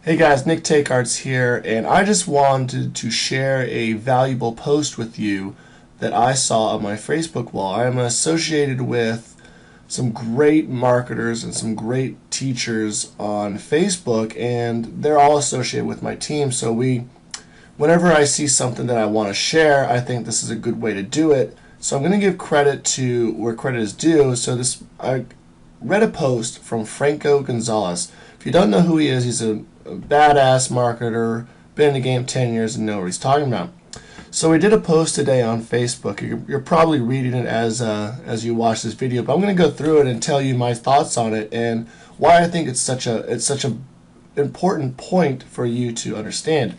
Hey guys, Nick Takearts here, and I just wanted to share a valuable post with you that I saw on my Facebook wall. I am associated with some great marketers and some great teachers on Facebook, and they're all associated with my team. So whenever I see something that I want to share, I think this is a good way to do it. So I'm going to give credit to where credit is due. I read a post from Franco Gonzalez. If you don't know who he is, he's a badass marketer, been in the game 10 years and know what he's talking about. So we did a post today on Facebook. You're probably reading it as you watch this video, but I'm going to go through it and tell you my thoughts on it and why I think it's such a important point for you to understand.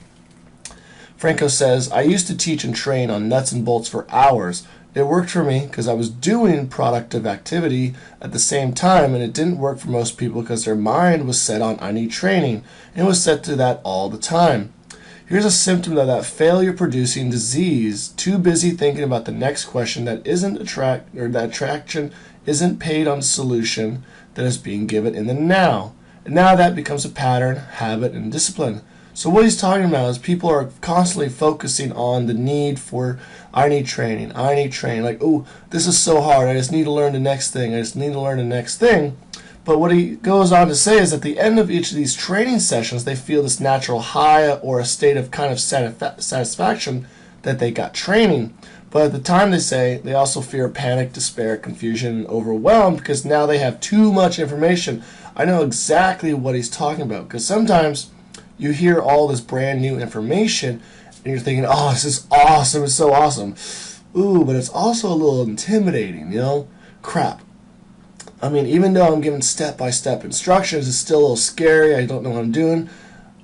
Franco says, I used to teach and train on nuts and bolts for hours. It worked for me because I was doing productive activity at the same time, and it didn't work for most people because their mind was set on I need training and was set to that all the time. Here's a symptom of that failure producing disease, too busy thinking about the next question that that attraction isn't paid on the solution that is being given in the now. And now that becomes a pattern, habit, and discipline. So what he's talking about is people are constantly focusing on the need for, I need training, like, oh, this is so hard, I just need to learn the next thing, But what he goes on to say is at the end of each of these training sessions, they feel this natural high or a state of kind of satisfaction that they got training. But at the time, they say, they also fear panic, despair, confusion, and overwhelm because now they have too much information. I know exactly what he's talking about because sometimes you hear all this brand new information and you're thinking, oh, this is awesome, it's so awesome. Ooh, but it's also a little intimidating, Crap. I mean, even though I'm given step-by-step instructions, it's still a little scary. I don't know what I'm doing.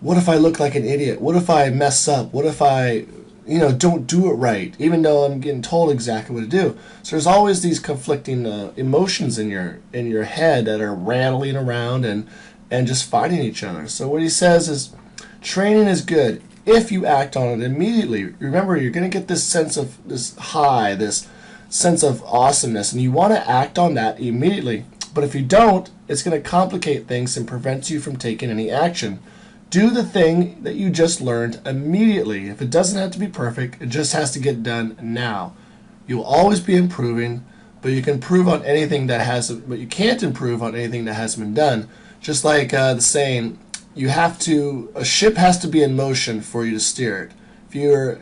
What if I look like an idiot? What if I mess up? What if I, don't do it right, even though I'm getting told exactly what to do? So there's always these conflicting emotions in your head that are rattling around and just fighting each other. So what he says is, training is good if you act on it immediately. Remember, you're going to get this sense of this high, this sense of awesomeness, and you want to act on that immediately. But if you don't, it's going to complicate things and prevent you from taking any action. Do the thing that you just learned immediately. If it doesn't have to be perfect, it just has to get done now. You'll always be improving, but you can improve on anything that hasn't, but you can't improve on anything that hasn't been done. Just like the saying, a ship has to be in motion for you to steer it.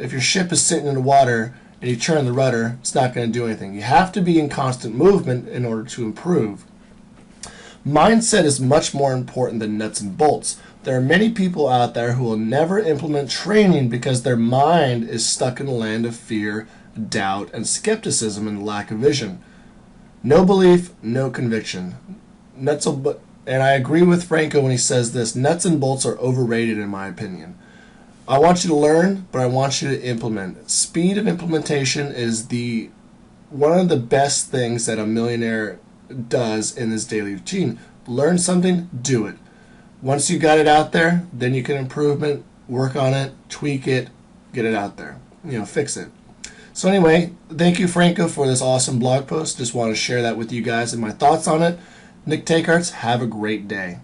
If your ship is sitting in the water and you turn the rudder, it's not going to do anything. You have to be in constant movement in order to improve. Mindset is much more important than nuts and bolts. There are many people out there who will never implement training because their mind is stuck in a land of fear, doubt, and skepticism and lack of vision. No belief, no conviction. And I agree with Franco when he says this, nuts and bolts are overrated in my opinion. I want you to learn, but I want you to implement. Speed of implementation is one of the best things that a millionaire does in his daily routine. Learn something, do it. Once you got it out there, then you can improve it, work on it, tweak it, get it out there. Fix it. So anyway, thank you, Franco, for this awesome blog post. Just want to share that with you guys and my thoughts on it. Nick Takearts, have a great day.